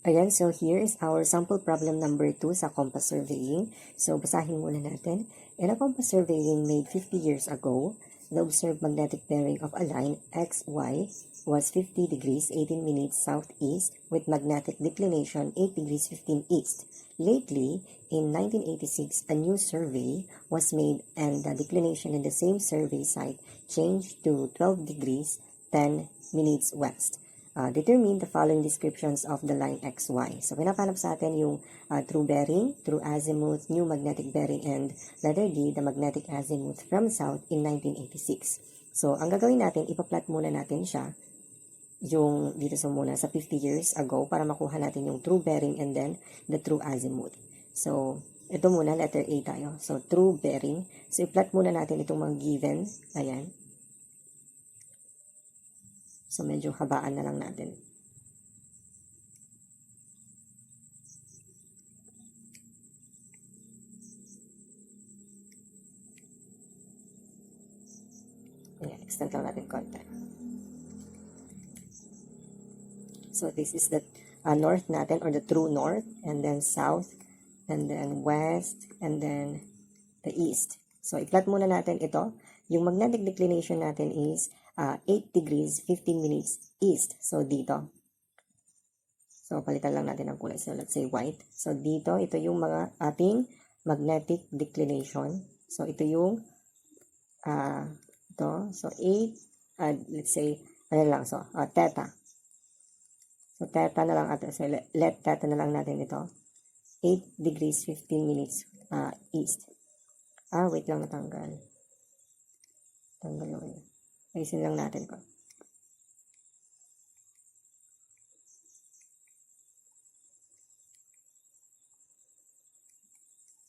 Ayan, so here is our sample problem number 2 sa compass surveying. So, basahin muna natin. In a compass surveying made 50 years ago, the observed magnetic bearing of a line XY was 50 degrees 18 minutes southeast with magnetic declination 8 degrees 15 east. Lately, in 1986, a new survey was made and the declination in the same survey site changed to 12 degrees 10 minutes west. Determine the following descriptions of the line XY. So, pinapanap sa atin yung true bearing, true azimuth, new magnetic bearing, and letter D, the magnetic azimuth from south in 1986. So, ang gagawin natin, ipa-plot muna natin siya yung dito sa muna sa 50 years ago para makuha natin yung true bearing and then the true azimuth. So, ito muna, letter A tayo. So, true bearing. So, i-plot muna natin itong mga given. Ayan. So, medyo habaan na lang natin. Ayan, extend lang natin konti. So, this is the north natin or the true north, and then south, and then west, and then the east. So, i-plot muna natin ito. Yung magnetic declination natin is 8 degrees 15 minutes east. So, dito. So, palitan lang natin ang kulay. So, let's say white. So, dito, ito yung mga ating magnetic declination. So, ito yung ito. So, 8, let's say, ano lang, so, theta. So, theta na lang atin. So, let theta na lang natin ito. 8 degrees 15 minutes east. Wait lang, natanggal. Tanggal yun. Ayusin lang natin ko.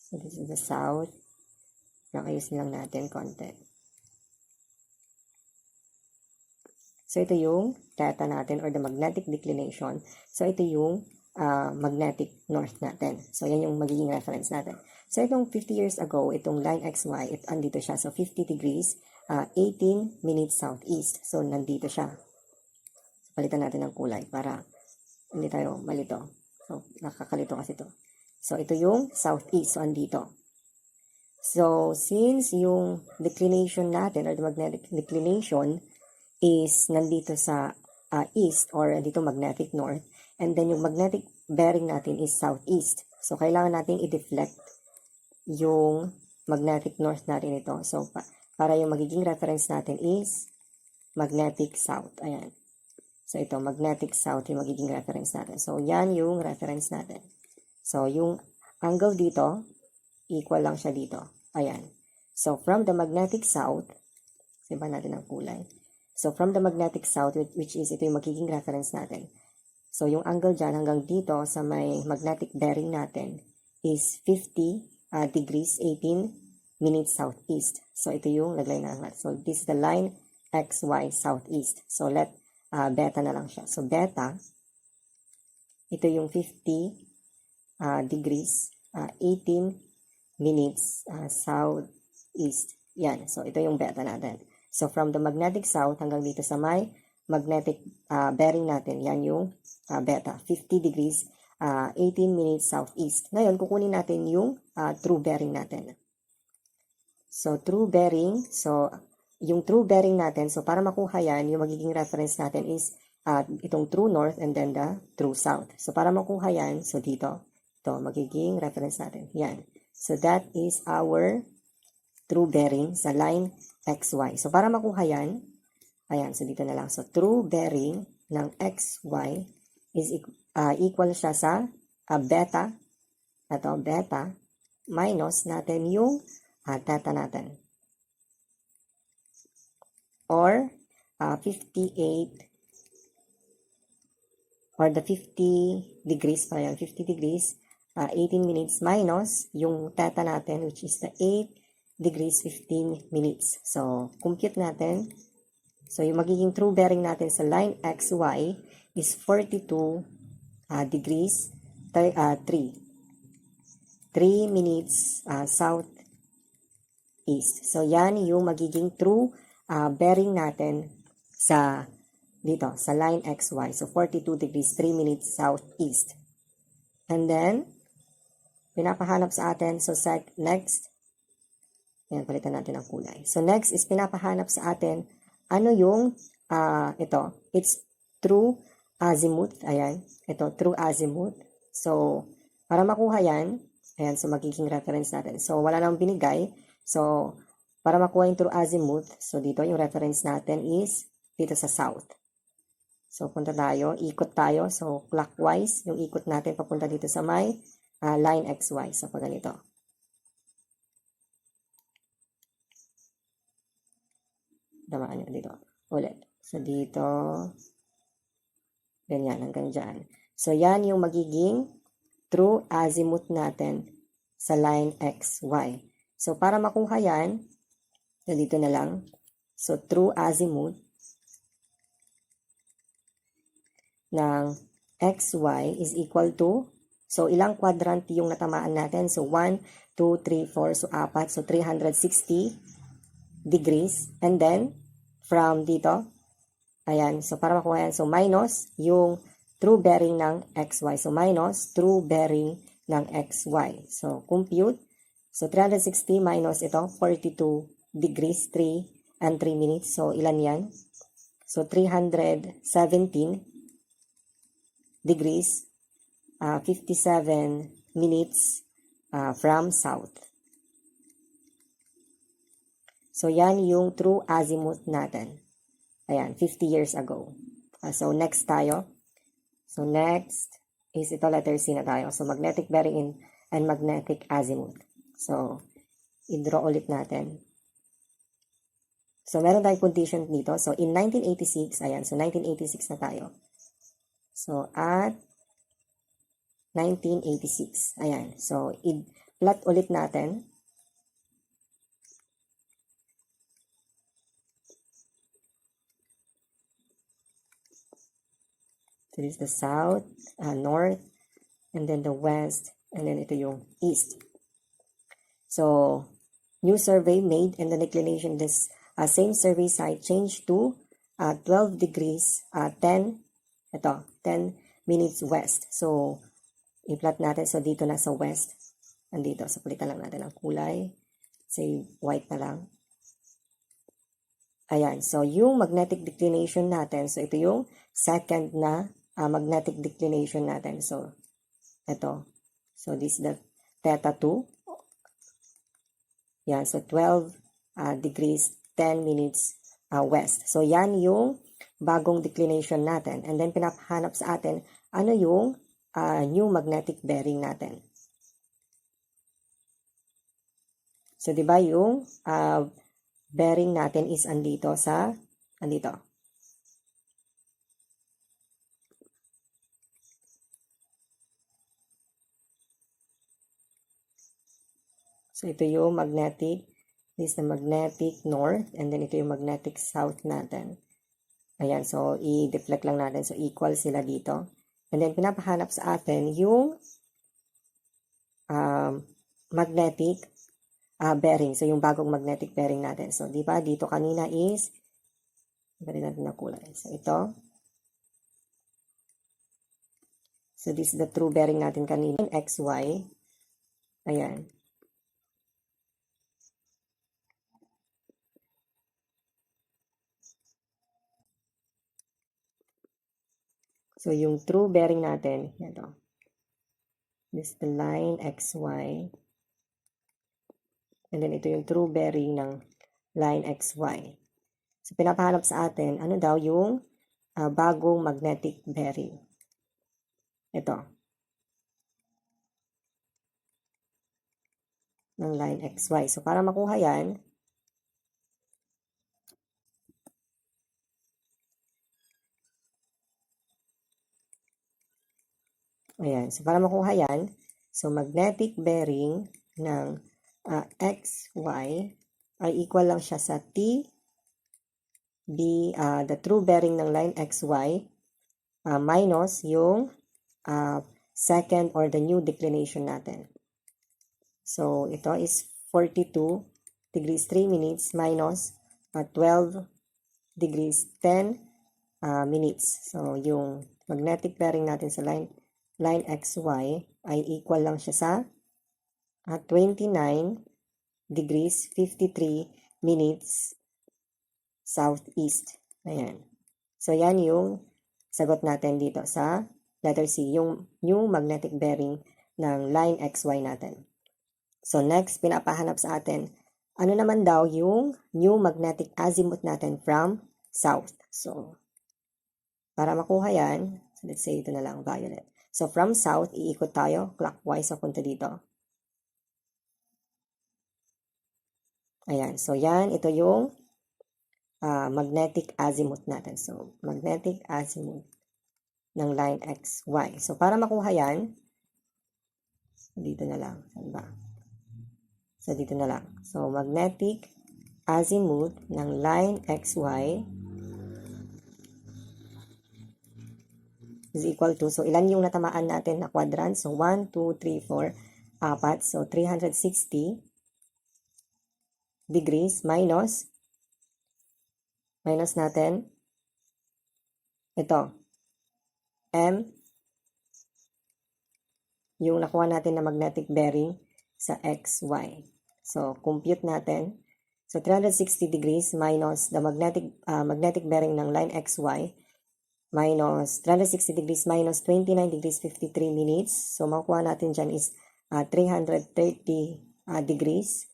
So, this is the south. Nakayusin lang natin konti. So, ito yung theta natin or the magnetic declination. So, ito yung magnetic north natin. So, yan yung magiging reference natin. So, itong 50 years ago, itong line XY, andito siya. So, 50 degrees, 18 minutes southeast. So, nandito siya. So, palitan natin ng kulay para hindi tayo malito. So, nakakalito kasi ito. So, ito yung southeast. So, andito. So, since yung declination natin or the magnetic declination is nandito sa east or dito magnetic north, and then yung magnetic bearing natin is southeast. So, kailangan natin i-deflect yung magnetic north natin ito. So, para yung magiging reference natin is magnetic south. Ayan. So, ito, magnetic south yung magiging reference natin. So, yan yung reference natin. So, yung angle dito, equal lang siya dito. Ayan. So, from the magnetic south, siba natin ang kulay. So, from the magnetic south, which is ito yung magiging reference natin. So, yung angle dyan hanggang dito sa may magnetic bearing natin is 50 degrees 18 minutes southeast. So, ito yung lagay na natin. So, this is the line XY southeast. So, let beta na lang siya. So, beta, ito yung 50 degrees 18 minutes southeast. Yan. So, ito yung beta natin. So, from the magnetic south hanggang dito sa may magnetic bearing natin, yan yung beta. 50 degrees 18 minutes southeast. Ngayon, kukunin natin yung true bearing natin. So, true bearing. So, yung true bearing natin, so para makuha yan, yung magiging reference natin is itong true north and then the true south. So, para makuha yan, so dito, ito, magiging reference natin. Yan. So, that is our true bearing sa line XY. So, para makuha yan, ayan, so dito na lang. So, true bearing ng XY is equal siya sa beta, ito, beta, minus natin yung theta natin. Or 58, or the 50 degrees pa yan, 50 degrees, 18 minutes minus yung theta natin, which is the 8 degrees 15 minutes. So, compute natin. So, yung magiging true bearing natin sa line XY is 42 degrees 3 minutes south east. So, yan yung magiging true bearing natin sa dito, sa line XY. So, 42 degrees 3 minutes southeast. And then, pinapahanap sa atin. So, next, ayan, palitan natin ang kulay. So, next is pinapahanap sa atin, ano yung, ito, it's true azimuth. Ayan, ito, true azimuth. So, para makuha yan, ayan, so magiging reference natin. So, wala nang binigay. So, para makuha yung true azimuth, so dito yung reference natin is dito sa south. So, punta tayo, ikot tayo. So, clockwise, yung ikot natin papunta dito sa may line XY. So, pag ganito. Damaan nyo dito. Ulit. So, dito. Ganyan, hanggang dyan. So, yan yung magiging true azimuth natin sa line XY. So, para makuha yan, so dito na lang. So, true azimuth ng XY is equal to, so ilang quadrant yung natamaan natin? So 1, 2, 3, 4, so 4, so 360 degrees. And then, from dito, ayan, so para makuha yan, so minus yung true bearing ng XY. So minus true bearing ng XY. So compute, so 360 minus ito, 42 degrees, 3 and 3 minutes. So ilan yan? So 317 degrees, 57 minutes from south. So, yan yung true azimuth natin. Ayan, 50 years ago. So, next tayo. So, next is ito, letter C na tayo. So, magnetic bearing and magnetic azimuth. So, i-draw ulit natin. So, meron tayong condition dito. So, in 1986, ayan, so 1986 na tayo. So, at 1986. Ayan. So, i-plot ulit natin. So, this is the south, north, and then the west, and then ito yung east. So, new survey made and the declination this same survey site changed to 12 degrees, 10 minutes west. So, i-plot natin. So, dito na sa west. Andito. So, palitan lang natin ang kulay. Say, white na lang. Ayan. So, yung magnetic declination natin. So, ito yung second na magnetic declination natin. So, ito. So, this is the theta 2. Yan. So, 12 degrees, 10 minutes west. So, yan yung bagong declination natin. And then, pinapahanap sa atin, ano yung new magnetic bearing natin. So, di ba yung bearing natin is andito. So, ito yung magnetic. This is the magnetic north. And then, ito yung magnetic south natin. Ayan. So, i-deflect lang natin. So, equal sila dito. And then, pinapahanap sa atin yung magnetic bearing. So, yung bagong magnetic bearing natin. So, di ba? Dito kanina is, bali natin na kulay. So, ito. So, this is the true bearing natin kanina. XY. Ayan. So, yung true bearing natin, ito. This is the line XY. And then, ito yung true bearing ng line XY. So, pinapahanap sa atin, ano daw yung bagong magnetic bearing. Ito. Ng line XY. So, para makuha yan, ayan. So, para makuha yan, so, magnetic bearing ng XY ay equal lang siya sa T, the true bearing ng line XY, minus yung second or the new declination natin. So, ito is 42 degrees 3 minutes minus 12 degrees 10 minutes. So, yung magnetic bearing natin sa line line XY ay equal lang siya sa 29 degrees 53 minutes southeast. Ayan. So, yan yung sagot natin dito sa letter C, yung new magnetic bearing ng line XY natin. So, next, pinapahanap sa atin, ano naman daw yung new magnetic azimuth natin from south. So, para makuha yan, so let's say ito na lang, violet. So, from south, iikot tayo clockwise papunta dito. Ayan. So, yan, ito yung magnetic azimuth natin. So, magnetic azimuth ng line XY. So, para makuha yan, dito na lang. Saan ba? So, dito na lang. So, magnetic azimuth ng line XY is equal to, so, ilan yung natamaan natin na quadrant? So, 1, 2, 3, 4, 4. So, 360 degrees minus natin ito, M, yung nakuha natin na magnetic bearing sa XY. So, compute natin. So, 360 degrees minus the magnetic bearing ng line XY minus 360 degrees minus 29 degrees 53 minutes. So, makuha natin dyan is 330 degrees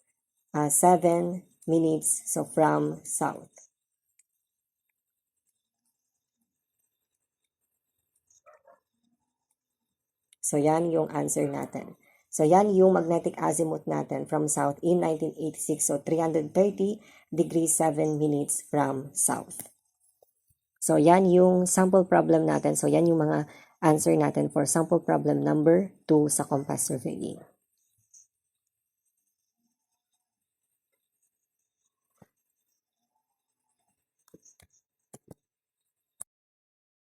7 minutes. So, from south. So, yan yung answer natin. So, yan yung magnetic azimuth natin from south in 1986. So, 330 degrees 7 minutes from south. So, yan yung sample problem natin. So, yan yung mga answer natin for sample problem number 2 sa compass surveying.